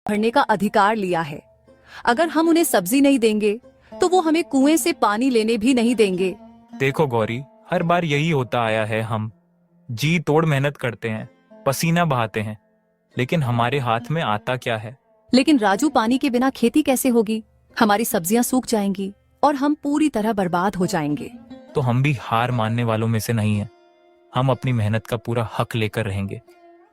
भरने का अधिकार लिया है। अगर हम उन्हें सब्जी नहीं देंगे तो वो हमें कुएं से पानी लेने भी नहीं देंगे। देखो गौरी, हर बार यही होता आया है। हम जी तोड़ मेहनत करते हैं, पसीना बहाते हैं, लेकिन हमारे हाथ में आता क्या है? लेकिन राजू, पानी के बिना खेती कैसे होगी? हमारी सब्जियां सूख जाएंगी और हम पूरी तरह बर्बाद हो जाएंगे। तो हम भी हार मानने वालों में से नहीं हैं। हम अपनी मेहनत का पूरा हक लेकर रहेंगे,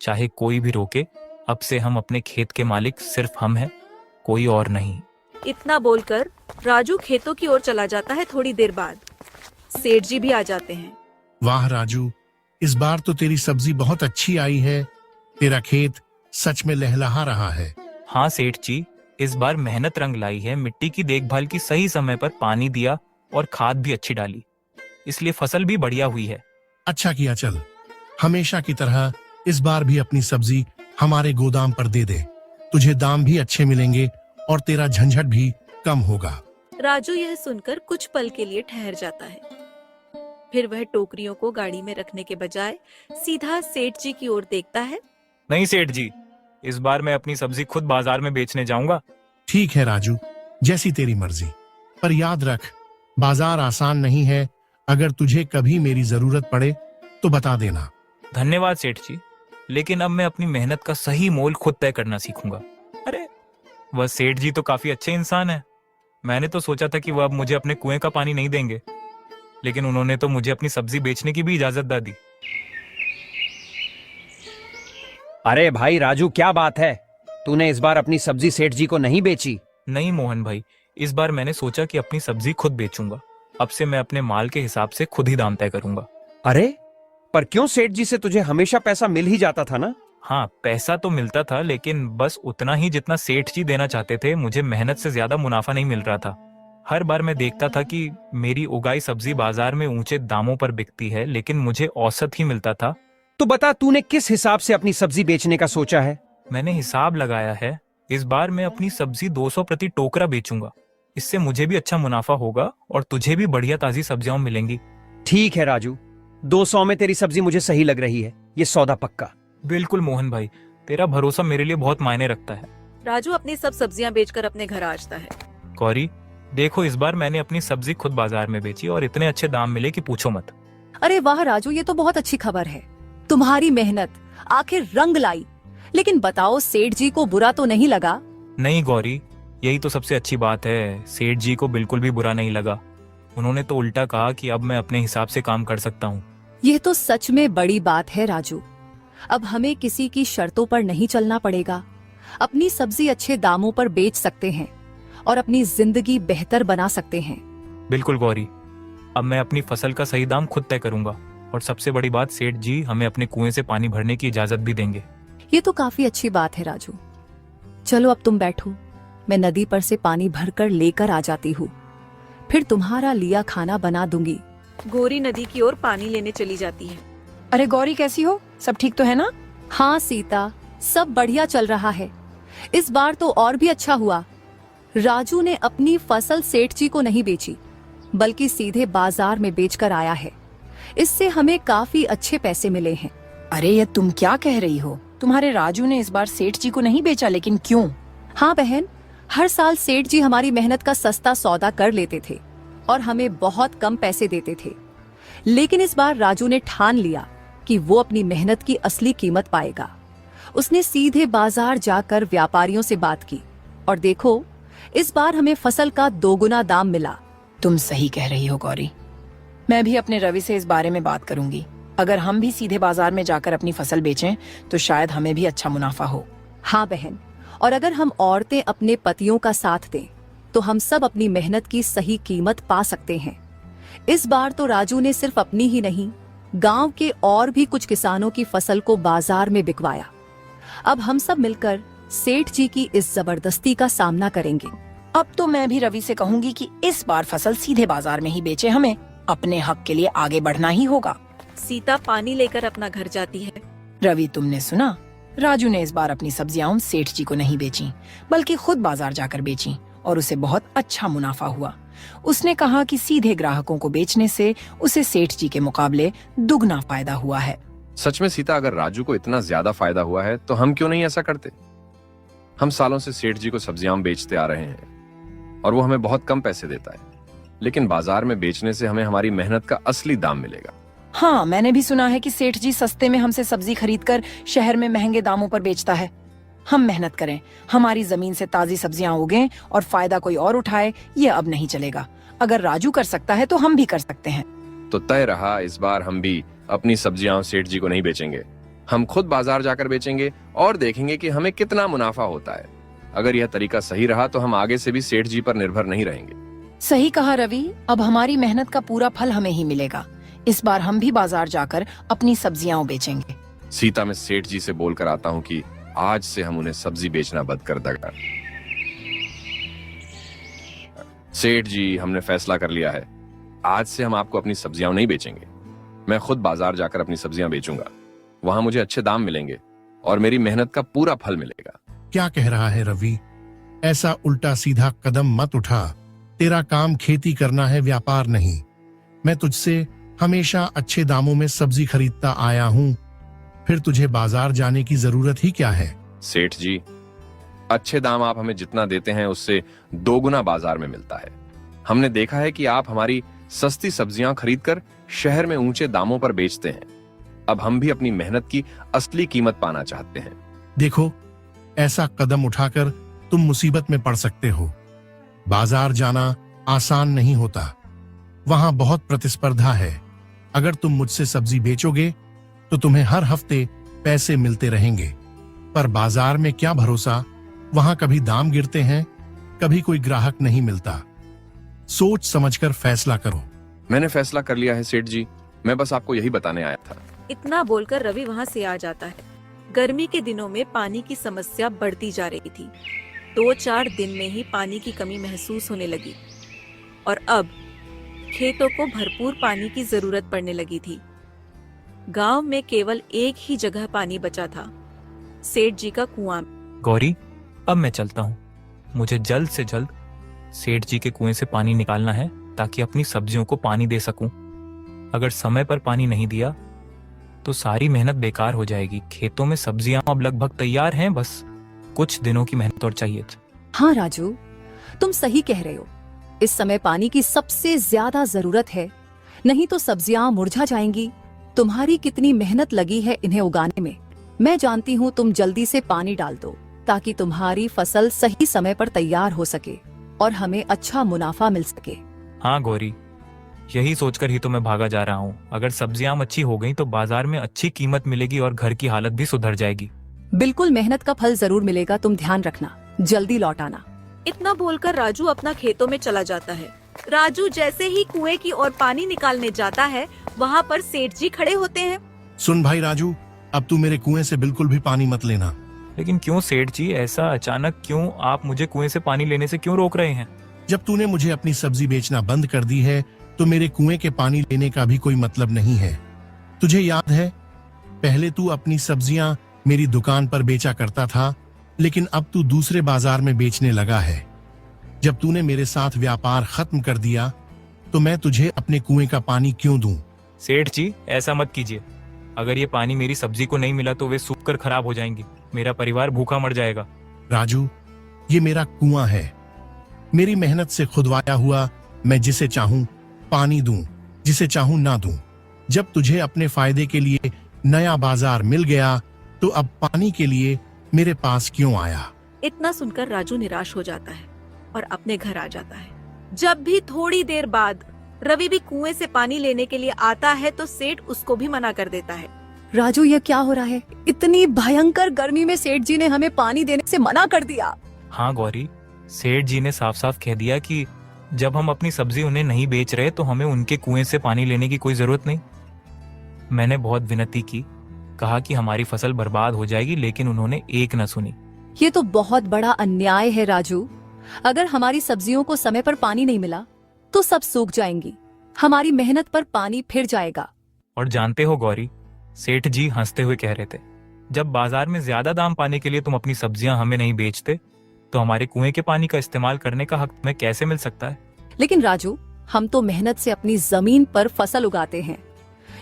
चाहे कोई भी रोके। अब से हम अपने खेत के मालिक सिर्फ हम हैं, कोई और नहीं। इतना बोलकर राजू खेतों की ओर चला जाता है। थोड़ी देर बाद सेठ जी भी आ जाते हैं। वाह राजू, इस बार तो तेरी सब्जी बहुत अच्छी आई है। तेरा खेत सच में लहलहा रहा है। हाँ सेठ जी, इस बार मेहनत रंग लाई है। मिट्टी की देखभाल की, सही समय पर पानी दिया और खाद भी अच्छी डाली, इसलिए फसल भी बढ़िया हुई है। अच्छा किया। चल, हमेशा की तरह इस बार भी अपनी सब्जी हमारे गोदाम पर दे दे। तुझे दाम भी अच्छे मिलेंगे और तेरा झंझट भी कम होगा। राजू यह सुनकर कुछ पल के लिए ठहर जाता है। फिर वह टोकरियों को गाड़ी में रखने के बजाय सीधा सेठ जी की ओर देखता है। नहीं सेठ जी, इस बार मैं अपनी सब्जी खुद बाजार में बेचने जाऊंगा। ठीक है राजू, जैसी तेरी मर्जी। पर याद रख, बाजार आसान नहीं है। अगर तुझे कभी मेरी जरूरत पड़े तो बता देना। धन्यवाद सेठ जी, लेकिन अब मैं अपनी मेहनत का सही मोल खुद तय करना सीखूंगा। अरे, वह सेठ जी तो काफी अच्छे इंसान है। मैंने तो सोचा था कि वह अब मुझे अपने कुएं का पानी नहीं देंगे, लेकिन उन्होंने तो मुझे अपनी सब्जी बेचने की भी इजाजत दे दी। अरे भाई राजू, क्या बात है? तूने इस बार अपनी सब्जी सेठ जी को नहीं बेची? नहीं मोहन भाई, इस बार मैंने सोचा कि अपनी सब्जी खुद बेचूंगा। अब से मैं अपने माल के हिसाब से खुद ही दाम तय करूंगा। अरे, पर क्यों? सेठ जी से तुझे हमेशा पैसा मिल ही जाता था ना? हाँ, पैसा तो मिलता था, लेकिन बस उतना ही जितना सेठ जी देना चाहते थे। मुझे मेहनत से ज्यादा मुनाफा नहीं मिल रहा था। हर बार मैं देखता था कि मेरी उगाई सब्जी बाजार में ऊंचे दामों पर बिकती है, लेकिन मुझे औसत ही मिलता था। तो बता, तूने किस हिसाब से अपनी सब्जी बेचने का सोचा है? मैंने हिसाब लगाया है। इस बार मैं अपनी सब्जी 200 प्रति टोकरा बेचूंगा। इससे मुझे भी अच्छा मुनाफा होगा और तुझे भी बढ़िया ताजी सब्जियां मिलेंगी। ठीक है राजू, 200 में तेरी सब्जी मुझे सही लग रही है। ये सौदा पक्का। बिल्कुल मोहन भाई, तेरा भरोसा मेरे लिए बहुत मायने रखता है। राजू अपनी सब सब्जियां बेचकर अपने घर आ जाता है। गौरी देखो, इस बार मैंने अपनी सब्जी खुद बाजार में बेची और इतने अच्छे दाम मिले कि पूछो मत। अरे वाह राजू, ये तो बहुत अच्छी खबर है। तुम्हारी मेहनत आखिर रंग लाई। लेकिन बताओ, सेठ जी को बुरा तो नहीं लगा? नहीं गौरी, यही तो सबसे अच्छी बात है। सेठ जी को बिल्कुल भी बुरा नहीं लगा। उन्होंने तो उल्टा कहा कि अब मैं अपने हिसाब से काम कर सकता हूँ। यह तो सच में बड़ी बात है राजू। अब हमें किसी की शर्तों पर नहीं चलना पड़ेगा। अपनी सब्जी अच्छे दामों पर बेच सकते हैं और अपनी जिंदगी बेहतर बना सकते हैं। बिल्कुल गौरी, अब मैं अपनी फसल का सही दाम खुद तय करूंगा। और सबसे बड़ी बात, सेठ जी हमें अपने कुएं से पानी भरने की इजाजत भी देंगे। ये तो काफी अच्छी बात है राजू। चलो अब तुम बैठो, मैं नदी पर से पानी भरकर लेकर आ जाती हूँ। फिर तुम्हारा लिया खाना बना दूंगी। गौरी नदी की ओर पानी लेने चली जाती है। अरे गौरी, कैसी हो? सब ठीक तो है ना? हाँ सीता, सब बढ़िया चल रहा है। इस बार तो और भी अच्छा हुआ। राजू ने अपनी फसल सेठ जी को नहीं बेची, बल्कि सीधे बाजार में बेचकर आया है। इससे हमें काफी अच्छे पैसे मिले हैं। अरे ये तुम क्या कह रही हो? तुम्हारे राजू ने इस बार सेठ जी को नहीं बेचा, लेकिन क्यों? हाँ बहन, हर साल सेठ जी हमारी मेहनत का सस्ता सौदा कर लेते थे और हमें बहुत कम पैसे देते थे। लेकिन इस बार राजू ने ठान लिया कि वो अपनी मेहनत की असली कीमत पाएगा। उसने सीधे बाजार जाकर व्यापारियों से बात की और देखो, इस बार हमें फसल का 2 गुना दाम मिला। तुम सही कह रही हो गौरी। मैं भी अपने रवि से इस बारे में बात करूंगी। अगर हम भी सीधे बाजार में जाकर अपनी फसल बेचें तो शायद हमें भी अच्छा मुनाफा हो। हाँ बहन, और अगर हम औरतें अपने पतियों का साथ दें तो हम सब अपनी मेहनत की सही कीमत पा सकते हैं। इस बार तो राजू ने सिर्फ अपनी ही नहीं, गांव के और भी कुछ किसानों की फसल को बाजार में बिकवाया। अब हम सब मिलकर सेठ जी की इस जबरदस्ती का सामना करेंगे। अब तो मैं भी रवि से कहूंगी कि इस बार फसल सीधे बाजार में ही बेचे। हमें अपने हक के लिए आगे बढ़ना ही होगा। सीता पानी लेकर अपना घर जाती है। रवि, तुमने सुना? राजू ने इस बार अपनी सब्जियां सेठ जी को नहीं बेची, बल्कि खुद बाजार जाकर बेची और उसे बहुत अच्छा मुनाफा हुआ। उसने कहा कि सीधे ग्राहकों को बेचने से उसे सेठ जी के मुकाबले दुगना फायदा हुआ है। सच में सीता, अगर राजू को इतना ज्यादा फायदा हुआ है तो हम क्यों नहीं ऐसा करते? हम सालों से सेठ जी को सब्जियां बेचते आ रहे हैं और वो हमें बहुत कम पैसे देता है, लेकिन बाजार में बेचने से हमें हमारी मेहनत का असली दाम मिलेगा। हाँ, मैंने भी सुना है कि सेठ जी सस्ते में हमसे सब्जी खरीद कर शहर में महंगे दामों पर बेचता है। हम मेहनत करें, हमारी जमीन से ताजी सब्जियां उगें और फायदा कोई और उठाए, ये अब नहीं चलेगा। अगर राजू कर सकता है तो हम भी कर सकते हैं। तो तय रहा, इस बार हम भी अपनी सब्जियां सेठ जी को नहीं बेचेंगे। हम खुद बाजार जाकर बेचेंगे और देखेंगे कि हमें कितना मुनाफा होता है। अगर यह तरीका सही रहा तो हम आगे से भी सेठ जी पर निर्भर नहीं रहेंगे। सही कहा रवि, अब हमारी मेहनत का पूरा फल हमें ही मिलेगा। इस बार हम भी बाजार जाकर अपनी सब्जियां बेचेंगे। सीता, मैं सेठ जी से बोलकर आता हूँ कि आज से हम उन्हें सब्जी बेचना बंद कर देगा। सेठ जी, हमने फैसला कर लिया है, आज से हम आपको अपनी सब्जियां नहीं बेचेंगे। मैं खुद बाजार जाकर अपनी सब्जियां बेचूंगा। वहां मुझे अच्छे दाम मिलेंगे और मेरी मेहनत का पूरा फल मिलेगा। क्या कह रहा है रवि? ऐसा उल्टा सीधा कदम मत उठा। तेरा काम खेती करना है, व्यापार नहीं। मैं तुझसे हमेशा अच्छे दामों में सब्जी खरीदता आया हूँ, फिर तुझे बाजार जाने की जरूरत ही क्या है? सेठ जी, अच्छे दाम आप हमें जितना देते हैं उससे 2 गुना बाजार में मिलता है। हमने देखा है कि आप हमारी सस्ती सब्जियां खरीदकर शहर में ऊंचे दामों पर बेचते हैं। अब हम भी अपनी मेहनत की असली कीमत पाना चाहते हैं। देखो, ऐसा कदम उठाकर तुम मुसीबत में पड़ सकते हो। बाजार जाना आसान नहीं होता, वहां बहुत प्रतिस्पर्धा है। अगर तुम मुझसे सब्जी बेचोगे तो तुम्हें हर हफ्ते पैसे मिलते रहेंगे, पर बाजार में क्या भरोसा, वहां कभी दाम गिरते हैं, कभी कोई ग्राहक नहीं मिलता। सोच समझकर फैसला करो। मैंने फैसला कर लिया है सेठ जी, मैं बस आपको यही बताने आया था। इतना बोलकर रवि वहाँ से आ जाता है। गर्मी के दिनों में पानी की समस्या बढ़ती जा रही थी। 2-4 दिन में ही पानी की कमी महसूस होने लगी और अब खेतों को भरपूर पानी की जरूरत पड़ने लगी थी। गांव में केवल एक ही जगह पानी बचा था, सेठ जी का कुआं। गौरी, अब मैं चलता हूँ। मुझे जल्द से जल्द सेठ जी के कुएं से पानी निकालना है ताकि अपनी सब्जियों को पानी दे सकूं। अगर समय पर पानी नहीं दिया तो सारी मेहनत बेकार हो जाएगी। खेतों में सब्जियां अब लगभग तैयार हैं, बस कुछ दिनों की मेहनत और चाहिए। हाँ राजू, तुम सही कह रहे हो। इस समय पानी की सबसे ज्यादा जरूरत है, नहीं तो सब्जियां मुरझा जाएंगी। तुम्हारी कितनी मेहनत लगी है इन्हें उगाने में। मैं जानती हूँ, तुम जल्दी से पानी डाल दो ताकि तुम्हारी फसल सही समय पर तैयार हो सके और हमें अच्छा मुनाफा मिल सके। हाँ गौरी, यही सोचकर ही तो मैं भागा जा रहा हूँ। अगर सब्जियां अच्छी हो गई तो बाजार में अच्छी कीमत मिलेगी और घर की हालत भी सुधर जाएगी। बिल्कुल, मेहनत का फल जरूर मिलेगा। तुम ध्यान रखना, जल्दी लौट आना। इतना बोलकर राजू अपना खेतों में चला जाता है। राजू जैसे ही कुएं की ओर पानी निकालने जाता है, वहाँ पर सेठ जी खड़े होते हैं। सुन भाई राजू, अब तू मेरे कुएं से बिल्कुल भी पानी मत लेना। लेकिन क्यों सेठ जी, ऐसा अचानक क्यों? आप मुझे कुएं से पानी लेने से क्यों रोक रहे हैं? जब तूने मुझे अपनी सब्जी बेचना बंद कर दी है तो मेरे कुएं के पानी लेने का भी कोई मतलब नहीं है। तुझे याद है, पहले तू अपनी सब्जियां मेरी दुकान पर बेचा करता था, लेकिन अब तू दूसरे बाजार में बेचने लगा है। जब तूने मेरे साथ व्यापार खत्म कर दिया तो मैं तुझे अपने कुएं का पानी क्यों दूं? सेठ जी, ऐसा मत कीजिए। अगर ये पानी मेरी सब्जी को नहीं मिला तो वे सूख कर खराब हो जाएंगी। मेरा परिवार भूखा मर जाएगा। राजू, ये मेरा कुआं है, मेरी मेहनत से खुदवाया हुआ। मैं जिसे चाहूं पानी दूं, जिसे चाहूं ना दूं। जब तुझे अपने फायदे के लिए नया बाजार मिल गया तो अब पानी के लिए मेरे पास क्यों आया? इतना सुनकर राजू निराश हो जाता है और अपने घर आ जाता है। जब भी थोड़ी देर बाद रवि भी कुएं से पानी लेने के लिए आता है तो सेठ उसको भी मना कर देता है। राजू, ये क्या हो रहा है? इतनी भयंकर गर्मी में सेठ जी ने हमें पानी देने से मना कर दिया। हाँ गौरी, सेठ जी ने साफ साफ कह दिया कि जब हम अपनी सब्जी उन्हें नहीं बेच रहे तो हमें उनके कुएं से पानी लेने की कोई जरूरत नहीं। मैंने बहुत विनती की, कहा कि हमारी फसल बर्बाद हो जाएगी, लेकिन उन्होंने एक न सुनी। ये तो बहुत बड़ा अन्याय है राजू। अगर हमारी सब्जियों को समय पर पानी नहीं मिला तो सब सूख जाएंगी, हमारी मेहनत पर पानी फिर जाएगा। और जानते हो गौरी, सेठ जी हंसते हुए कह रहे थे, जब बाजार में ज्यादा दाम पाने के लिए तुम अपनी सब्जियां हमें नहीं बेचते तो हमारे कुएं के पानी का इस्तेमाल करने का हक तुम्हें कैसे मिल सकता है? लेकिन राजू, हम तो मेहनत से अपनी जमीन पर फसल उगाते हैं।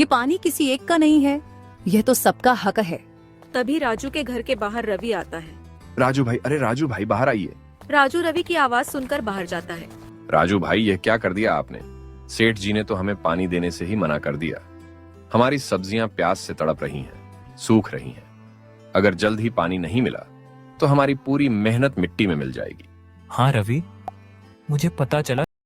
ये पानी किसी एक का नहीं है, यह तो सबका हक है। तभी राजू के घर के बाहर रवि आता है। राजू भाई, अरे राजू भाई बाहर आइए। राजू रवि की आवाज सुनकर बाहर जाता है। राजू भाई, यह क्या कर दिया आपने? सेठ जी ने तो हमें पानी देने से ही मना कर दिया। हमारी सब्जियां प्यास से तड़प रही हैं, सूख रही हैं। अगर जल्द ही पानी नहीं मिला तो हमारी पूरी मेहनत मिट्टी में मिल जाएगी। हाँ रवि, मुझे पता चला